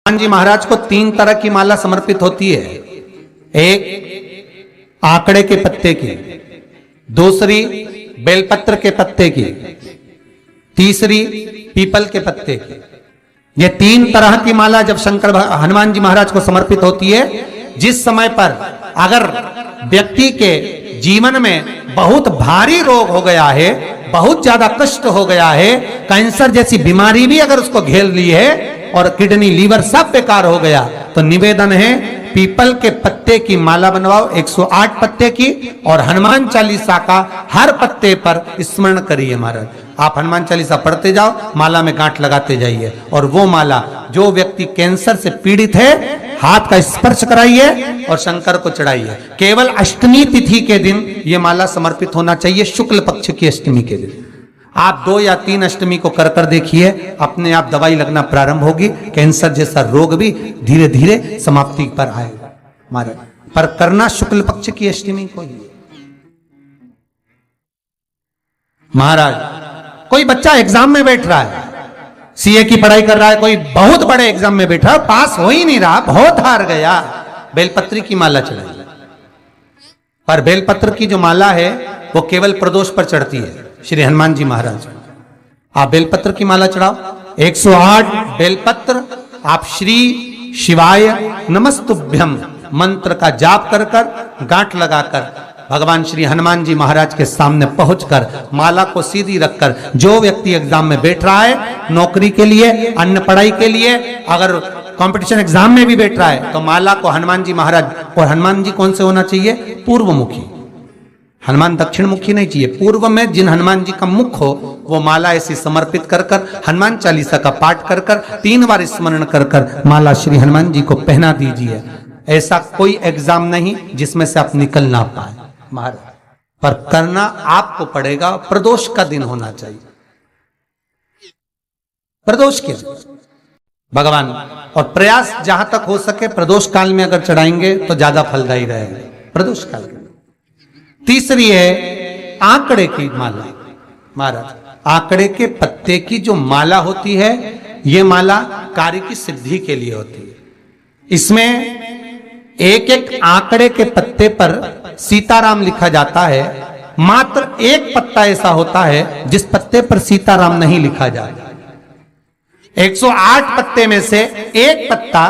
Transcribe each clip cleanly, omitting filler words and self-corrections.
हनुमान जी महाराज को 3 तरह की माला समर्पित होती है। एक आंकड़े के पत्ते की, दूसरी बेलपत्र के पत्ते की, तीसरी पीपल के पत्ते की। ये 3 तरह की माला जब हनुमान जी महाराज को समर्पित होती है, जिस समय पर अगर व्यक्ति के जीवन में बहुत भारी रोग हो गया है, बहुत ज्यादा कष्ट हो गया है, कैंसर जैसी बीमारी भी अगर उसको घेर ली है और किडनी लीवर सब बेकार हो गया, तो निवेदन है पीपल के पत्ते की माला बनवाओ 108 पत्ते की, और हनुमान चालीसा का हर पत्ते पर स्मरण करिए महाराज। आप हनुमान चालीसा पढ़ते जाओ, माला में गांठ लगाते जाइए, और वो माला जो व्यक्ति कैंसर से पीड़ित है हाथ का स्पर्श कराइए और शंकर को चढ़ाइए। केवल अष्टमी तिथि के दिन ये माला समर्पित होना चाहिए, शुक्ल पक्ष की अष्टमी के दिन। आप 2 या 3 अष्टमी को कर देखिए, अपने आप दवाई लगना प्रारंभ होगी, कैंसर जैसा रोग भी धीरे धीरे समाप्ति पर आएगा महाराज। पर करना शुक्ल पक्ष की अष्टमी को ही। महाराज कोई बच्चा एग्जाम में बैठ रहा है, सीए की पढ़ाई कर रहा है, कोई बहुत बड़े एग्जाम में बैठा, पास हो ही नहीं रहा, बहुत हार गया, बेलपत्री की माला चढ़ाई। पर बेलपत्र की जो माला है वो केवल प्रदोष पर चढ़ती है, श्री हनुमान जी महाराज। आप बेलपत्र की माला चढ़ाओ, 108 बेलपत्र आप श्री शिवाय नमस्तुभ्यम मंत्र का जाप कर कर गांठ लगाकर भगवान श्री हनुमान जी महाराज के सामने पहुंचकर माला को सीधी रखकर, जो व्यक्ति एग्जाम में बैठ रहा है, नौकरी के लिए, अन्य पढ़ाई के लिए, अगर कंपटीशन एग्जाम में भी बैठ रहा है, तो माला को हनुमान जी महाराज, और हनुमान जी कौन से होना चाहिए? पूर्वमुखी। हनुमान दक्षिण मुखी नहीं चाहिए, पूर्व में जिन हनुमान जी का मुख हो वो माला ऐसी समर्पित कर कर हनुमान चालीसा का पाठ कर कर 3 बार स्मरण कर कर माला श्री हनुमान जी को पहना दीजिए। ऐसा कोई एग्जाम नहीं जिसमें से आप निकल ना पाए महाराज, पर करना आपको पड़ेगा। प्रदोष का दिन होना चाहिए, प्रदोष के भगवान, और प्रयास जहां तक हो सके प्रदोष काल में अगर चढ़ाएंगे तो ज्यादा फलदायी रहेगा, प्रदोष काल के। तीसरी है आंकड़े की माला महाराज। आंकड़े के पत्ते की जो माला होती है, ये माला कार्य की सिद्धि के लिए होती है। इसमें एक एक आंकड़े के पत्ते पर सीताराम लिखा जाता है। मात्र एक पत्ता ऐसा होता है जिस पत्ते पर सीताराम नहीं लिखा जाता। 108 पत्ते में से एक पत्ता,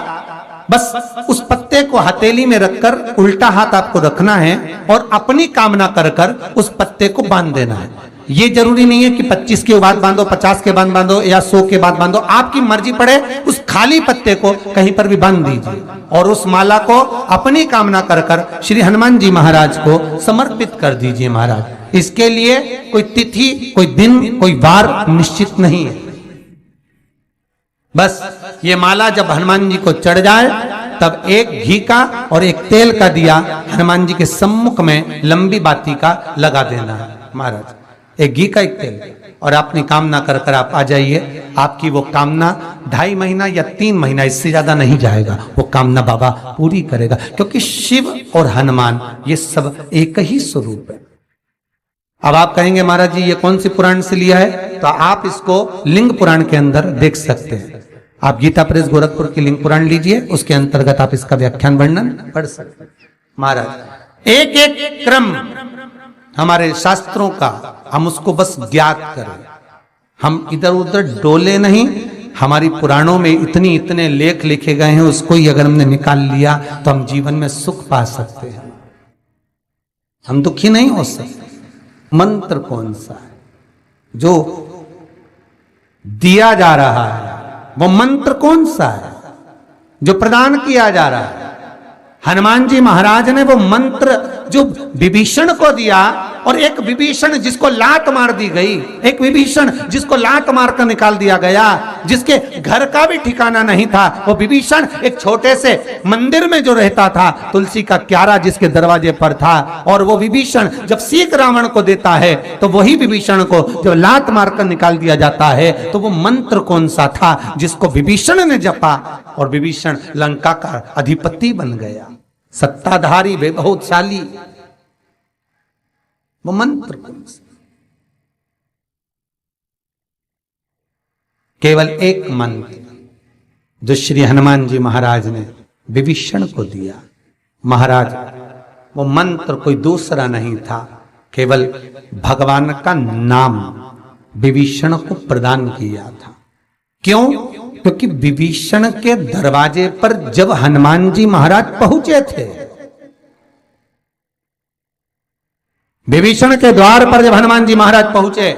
बस उस पत्ते को हथेली में रखकर उल्टा हाथ आपको रखना है और अपनी कामना कर कर उस पत्ते को बांध देना है। ये जरूरी नहीं है कि 25 के बाद बांधो, 50 के बाद बांधो या 100 के बाद बांधो, आपकी मर्जी पड़े। उस खाली पत्ते को कहीं पर भी बांध दीजिए और उस माला को अपनी कामना कर कर श्री हनुमान जी महाराज को समर्पित कर दीजिए महाराज। इसके लिए कोई तिथि, कोई दिन, कोई वार निश्चित नहीं है। बस ये माला जब हनुमान जी को चढ़ जाए तब एक घी का और एक तेल का दिया हनुमान जी के सम्मुख में लंबी बाती का लगा देना है महाराज। एक घी का, एक तेल, और अपनी कामना कर कर आप आ जाइए। आपकी वो कामना 2.5 महीना या 3 महीना, इससे ज्यादा नहीं जाएगा, वो कामना बाबा पूरी करेगा। क्योंकि शिव और हनुमान ये सब एक ही स्वरूप है। अब आप कहेंगे महाराज जी ये कौन सी पुराण से लिया है, तो आप इसको लिंग पुराण के अंदर देख सकते हैं। आप गीता प्रेस गोरखपुर की लिंग पुराण लीजिए, उसके अंतर्गत आप इसका व्याख्यान वर्णन पढ़ सकते हैं महाराज। एक एक क्रम हमारे शास्त्रों का हम उसको बस ज्ञात करें, हम इधर उधर डोले नहीं। हमारी पुराणों में इतने लेख लिखे गए हैं, उसको ही अगर हमने निकाल लिया तो हम जीवन में सुख पा सकते हैं, हम दुखी नहीं हो सकते। मंत्र कौन सा है जो दिया जा रहा है, वो मंत्र कौन सा है जो प्रदान किया जा रहा है? हनुमान जी महाराज ने वो मंत्र जो विभीषण को दिया, और एक विभीषण जिसको लात मार दी गई, एक विभीषण जिसको लात मार कर निकाल दिया गया, जिसके घर का भी ठिकाना नहीं था, वो विभीषण एक छोटे से मंदिर में जो रहता था, तुलसी का क्यारा जिसके दरवाजे पर था, और वो विभीषण जब सीख रावण को देता है तो वही विभीषण को जब लात मारकर निकाल दिया जाता है, तो वो मंत्र कौन सा था जिसको विभीषण ने जपा और विभीषण लंका का अधिपति बन गया, सत्ताधारी, वैभवशाली? वो मंत्र कौन सा? केवल एक मंत्र, जो श्री हनुमान जी महाराज ने विभीषण को दिया। महाराज वो मंत्र कोई दूसरा नहीं था, केवल भगवान का नाम विभीषण को प्रदान किया था। क्यों? क्योंकि विभीषण के दरवाजे पर जब हनुमान जी महाराज पहुंचे थे, विभीषण के द्वार पर जब हनुमान जी महाराज पहुंचे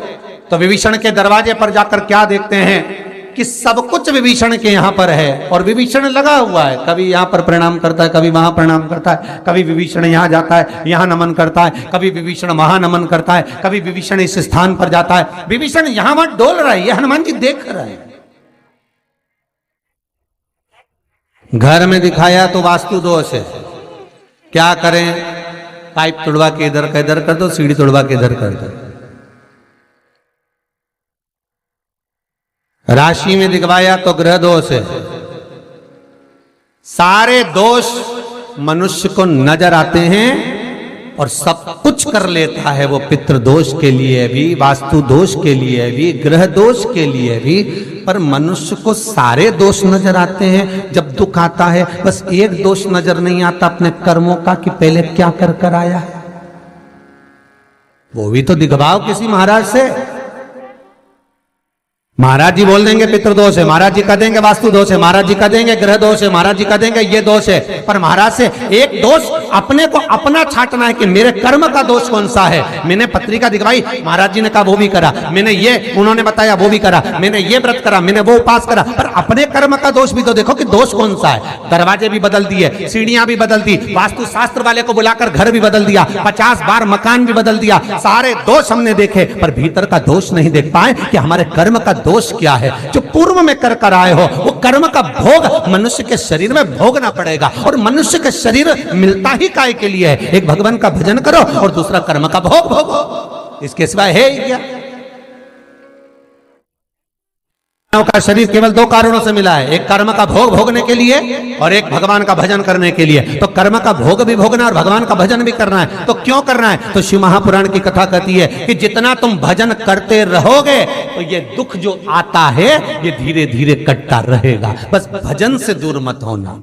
तो विभीषण के दरवाजे पर जाकर क्या देखते हैं कि सब कुछ विभीषण के यहां पर है और विभीषण लगा हुआ है। कभी यहां पर प्रणाम करता है, कभी वहां प्रणाम करता है, कभी विभीषण यहां जाता है, यहां नमन करता है, कभी विभीषण वहां नमन करता है, कभी विभीषण इस स्थान पर जाता है। विभीषण यहां वहां डोल रहा है, ये हनुमान जी देख रहे हैं। घर में दिखाया तो वास्तु दोष है, क्या करें? पाइप तोड़वा के इधर का इधर कर दो, सीढ़ी तोड़वा के इधर कर दो। राशि में दिखवाया तो ग्रह दोष है। सारे दोष मनुष्य को नजर आते हैं और सब कुछ कर लेता है वो, पितृ दोष के लिए भी, वास्तु दोष के लिए भी, ग्रह दोष के लिए भी। पर मनुष्य को सारे दोष नजर आते हैं। जब दुख आता है बस एक दोष नजर नहीं आता अपने कर्मों का कि पहले क्या कर कर आया है। वो भी तो दिखवाओ किसी महाराज से। महाराज जी बोल देंगे पितृदोष है, महाराज जी कह देंगे वास्तु दोष है, महाराज जी कह देंगे ग्रह दोष है, महाराज जी कह देंगे ये दोष है। पर महाराज से एक दोष अपने को अपना छांटना है कि मेरे कर्म का दोष कौन सा है। मैंने पत्रिका दिखवाई, महाराज जी ने कहा वो भी करा, मैंने ये उन्होंने बताया वो भी करा, मैंने ये व्रत करा, मैंने वो उपास करा, पर अपने कर्म का दोष भी तो देखो कि दोष कौन सा है। दरवाजे भी बदल दिए, सीढ़ियां भी बदल दी, वास्तु शास्त्र वाले को बुलाकर घर भी बदल दिया, 50 बार मकान भी बदल दिया, सारे दोष हमने देखे, पर भीतर का दोष नहीं देख पाए कि हमारे कर्म का दोष क्या है। जो पूर्व में कर कर आए हो वो कर्म का भोग मनुष्य के शरीर में भोगना पड़ेगा। और मनुष्य के शरीर मिलता ही काय के लिए है? एक भगवान का भजन करो और दूसरा कर्म का भोग भोगो, इसके सिवाय है ही क्या? का शरीर केवल दो कारणों से मिला है, एक कर्म का भोग भोगने के लिए और एक भगवान का भजन करने के लिए। तो कर्म का भोग भी भोगना और भगवान का भजन भी करना है। तो क्यों करना है? तो शिव महापुराण की कथा कहती है कि जितना तुम भजन करते रहोगे तो ये दुख जो आता है ये धीरे धीरे कटता रहेगा। बस भजन से दूर मत होना।